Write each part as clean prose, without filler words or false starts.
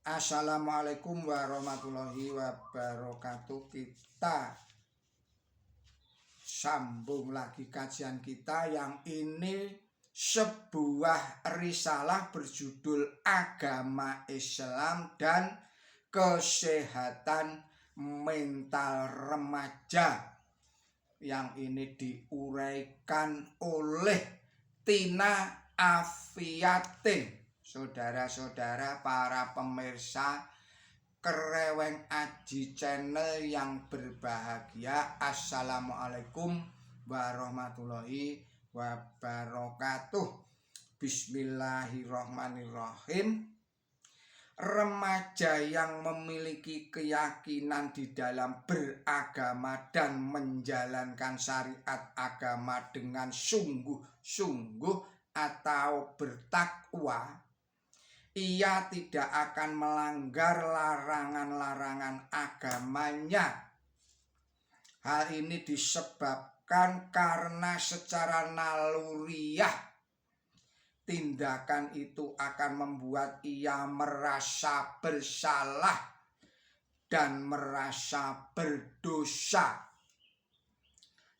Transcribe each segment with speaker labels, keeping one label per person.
Speaker 1: Assalamualaikum warahmatullahi wabarakatuh. Kita sambung lagi kajian kita yang ini sebuah risalah berjudul Agama Islam dan Kesehatan Mental Remaja, yang ini diuraikan oleh Tina Afiatin. Saudara-saudara para pemirsa Kereweng Aji Channel yang berbahagia, Assalamualaikum warahmatullahi wabarakatuh. Bismillahirrahmanirrahim. Remaja yang memiliki keyakinan di dalam beragama dan menjalankan syariat agama dengan sungguh-sungguh atau bertakwa, ia tidak akan melanggar larangan-larangan agamanya. Hal ini disebabkan karena secara naluriah tindakan itu akan membuat ia merasa bersalah dan merasa berdosa.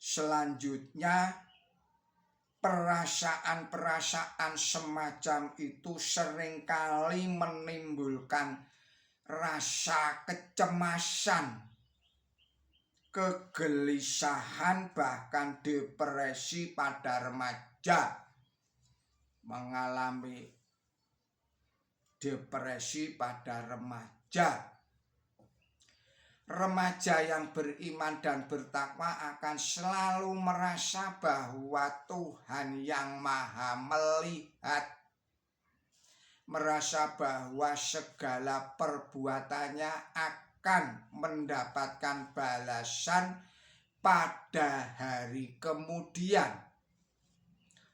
Speaker 1: Selanjutnya, perasaan-perasaan semacam itu seringkali menimbulkan rasa kecemasan, kegelisahan, bahkan depresi pada remaja. Mengalami depresi pada remaja. Remaja yang beriman dan bertakwa akan selalu merasa bahwa Tuhan yang Maha melihat, merasa bahwa segala perbuatannya akan mendapatkan balasan pada hari kemudian,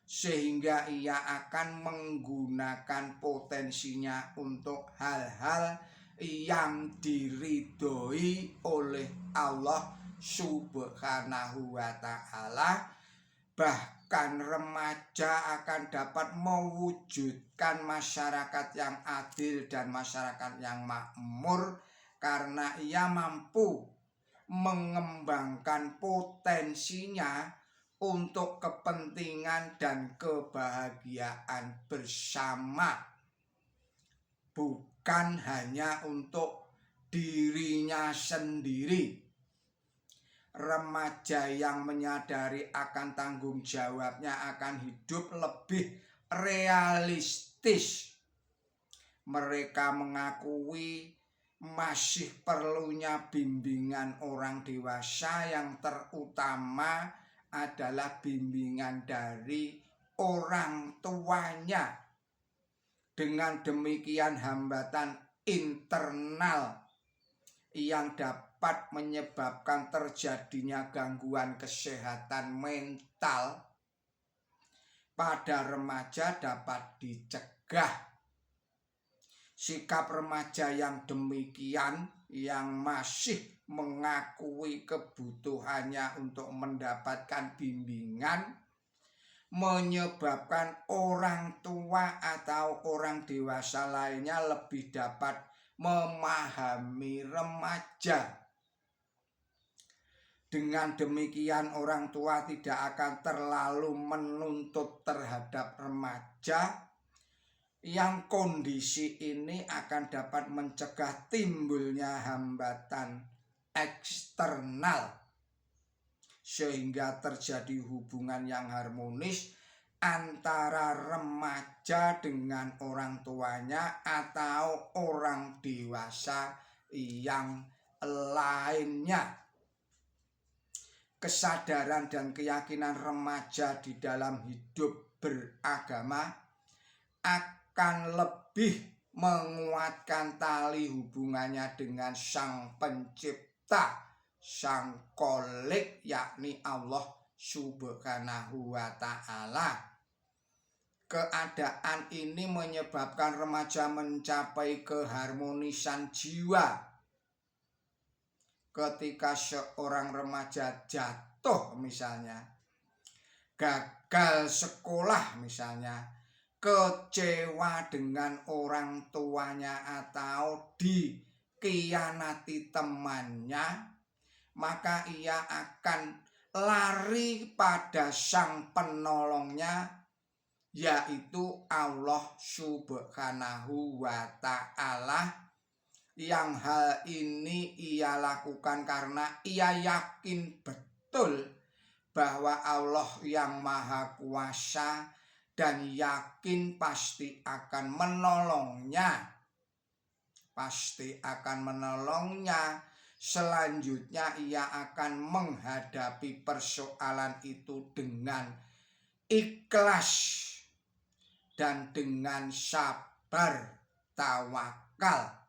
Speaker 1: sehingga ia akan menggunakan potensinya untuk hal-hal yang diridhoi oleh Allah Subhanahu wa Ta'ala. Bahkan remaja akan dapat mewujudkan masyarakat yang adil dan masyarakat yang makmur karena ia mampu mengembangkan potensinya untuk kepentingan dan kebahagiaan bersama, bukan hanya untuk dirinya sendiri. Remaja yang menyadari akan tanggung jawabnya akan hidup lebih realistis. Mereka mengakui masih perlunya bimbingan orang dewasa, yang terutama adalah bimbingan dari orang tuanya. Dengan demikian, hambatan internal yang dapat menyebabkan terjadinya gangguan kesehatan mental pada remaja dapat dicegah. Sikap remaja yang demikian, yang masih mengakui kebutuhannya untuk mendapatkan bimbingan, menyebabkan orang tua atau orang dewasa lainnya lebih dapat memahami remaja. Dengan demikian, orang tua tidak akan terlalu menuntut terhadap remaja, yang kondisi ini akan dapat mencegah timbulnya hambatan eksternal, sehingga terjadi hubungan yang harmonis antara remaja dengan orang tuanya atau orang dewasa yang lainnya. Kesadaran dan keyakinan remaja di dalam hidup beragama akan lebih menguatkan tali hubungannya dengan Sang Pencipta, Sang Kholik, yakni Allah Subhanahu wa Ta'ala. Keadaan ini menyebabkan remaja mencapai keharmonisan jiwa. Ketika seorang remaja jatuh misalnya, gagal sekolah misalnya, kecewa dengan orang tuanya atau dikhianati temannya, maka ia akan lari pada sang penolongnya, yaitu Allah Subhanahu wa Ta'ala, yang hal ini ia lakukan karena ia yakin betul bahwa Allah yang Maha Kuasa dan yakin pasti akan menolongnya. Selanjutnya ia akan menghadapi persoalan itu dengan ikhlas dan dengan sabar tawakal.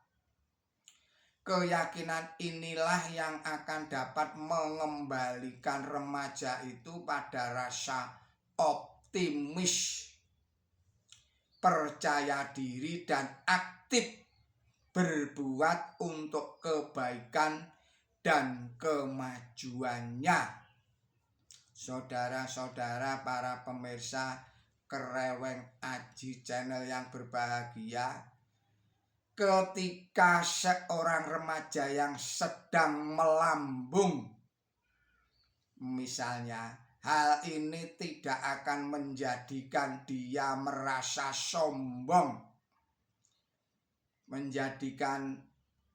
Speaker 1: Keyakinan inilah yang akan dapat mengembalikan remaja itu pada rasa optimis, percaya diri, dan aktif berbuat untuk kebaikan dan kemajuannya. Saudara-saudara para pemirsa Kereweng Aji Channel yang berbahagia, ketika seorang remaja yang sedang melambung, misalnya, hal ini tidak akan menjadikan dia merasa sombong, menjadikan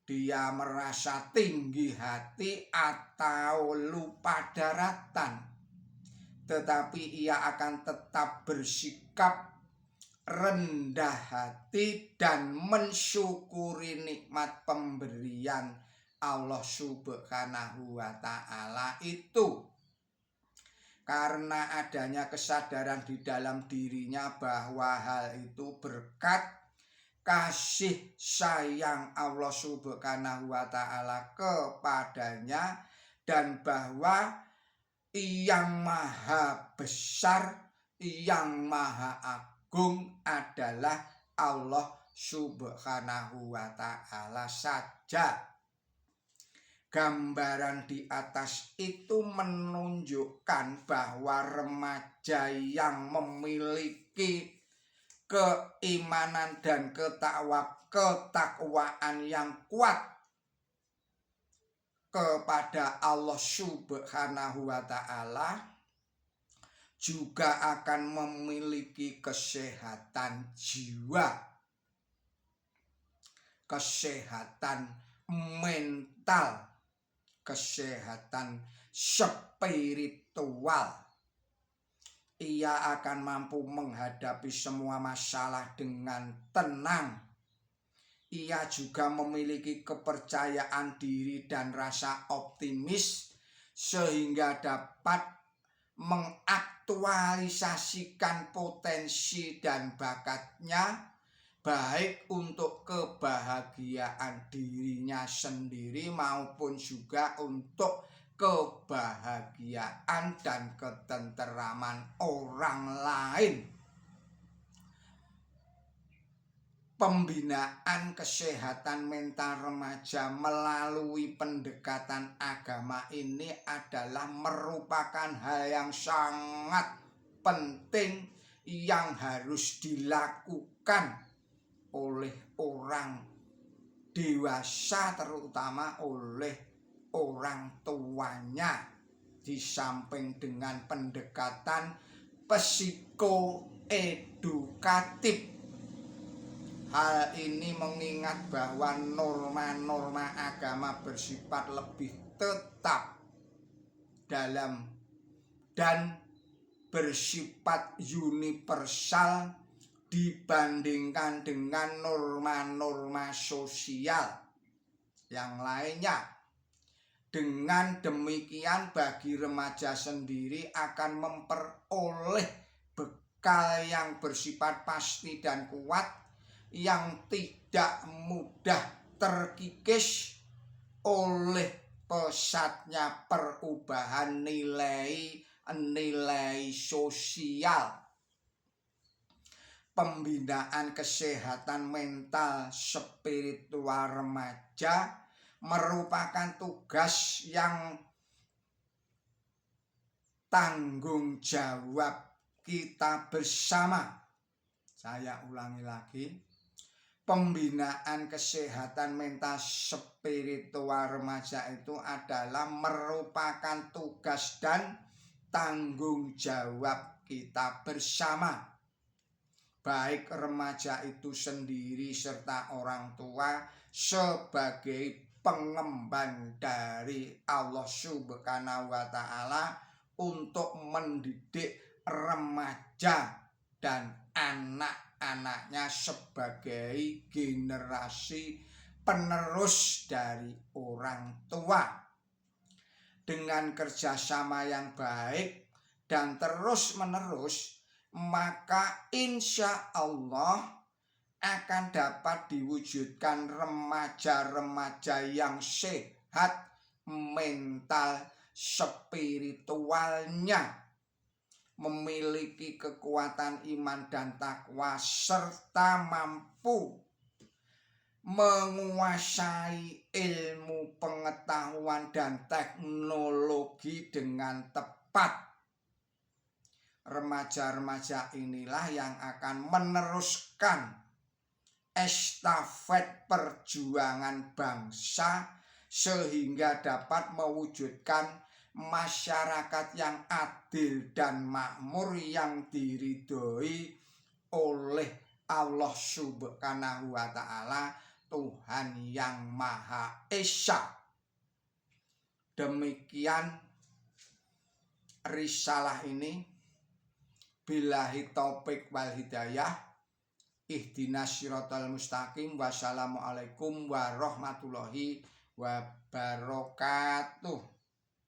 Speaker 1: dia merasa tinggi hati atau lupa daratan, tetapi ia akan tetap bersikap rendah hati dan mensyukuri nikmat pemberian Allah Subhanahu wa Ta'ala itu. Karena adanya kesadaran di dalam dirinya bahwa hal itu berkat kasih sayang Allah Subhanahu wa Ta'ala kepadanya, dan bahwa Yang Maha Besar, Yang Maha Agung adalah Allah Subhanahu wa Ta'ala saja. Gambaran di atas itu menunjukkan bahwa remaja yang memiliki keimanan dan ketakwaan yang kuat kepada Allah Subhanahu wa Ta'ala juga akan memiliki kesehatan jiwa, kesehatan mental, kesehatan spiritual. Ia akan mampu menghadapi semua masalah dengan tenang. Ia juga memiliki kepercayaan diri dan rasa optimis sehingga dapat mengaktualisasikan potensi dan bakatnya, baik untuk kebahagiaan dirinya sendiri maupun juga untuk kebahagiaan dan ketenteraman orang lain. Pembinaan kesehatan mental remaja melalui pendekatan agama ini adalah merupakan hal yang sangat penting yang harus dilakukan oleh orang dewasa, terutama oleh orang tuanya, di samping dengan pendekatan psikoedukatif. Hal ini mengingat bahwa norma-norma agama bersifat lebih tetap dalam dan bersifat universal dibandingkan dengan norma-norma sosial yang lainnya. Dengan demikian, bagi remaja sendiri akan memperoleh bekal yang bersifat pasti dan kuat, yang tidak mudah terkikis oleh pesatnya perubahan nilai-nilai sosial. Pembinaan kesehatan mental spiritual remaja merupakan tugas yang tanggung jawab kita bersama Saya ulangi lagi. Pembinaan kesehatan mental spiritual remaja itu adalah merupakan tugas dan tanggung jawab kita bersama. Baik remaja itu sendiri serta orang tua sebagai pengemban dari Allah Subhanahu wa Ta'ala untuk mendidik remaja dan anak-anaknya sebagai generasi penerus dari orang tua. Dengan kerjasama yang baik dan terus-menerus, maka insya Allah akan dapat diwujudkan remaja-remaja yang sehat mental spiritualnya, memiliki kekuatan iman dan takwa, serta mampu menguasai ilmu pengetahuan dan teknologi dengan tepat. Remaja-remaja inilah yang akan meneruskan estafet perjuangan bangsa sehingga dapat mewujudkan masyarakat yang adil dan makmur yang diridhoi oleh Allah Subhanahu wa Ta'ala, Tuhan yang Maha Esa. Demikian risalah ini. Billahi taufik wal hidayah. Ihdinas siratal mustaqim. Wassalamualaikum warahmatullahi wabarakatuh.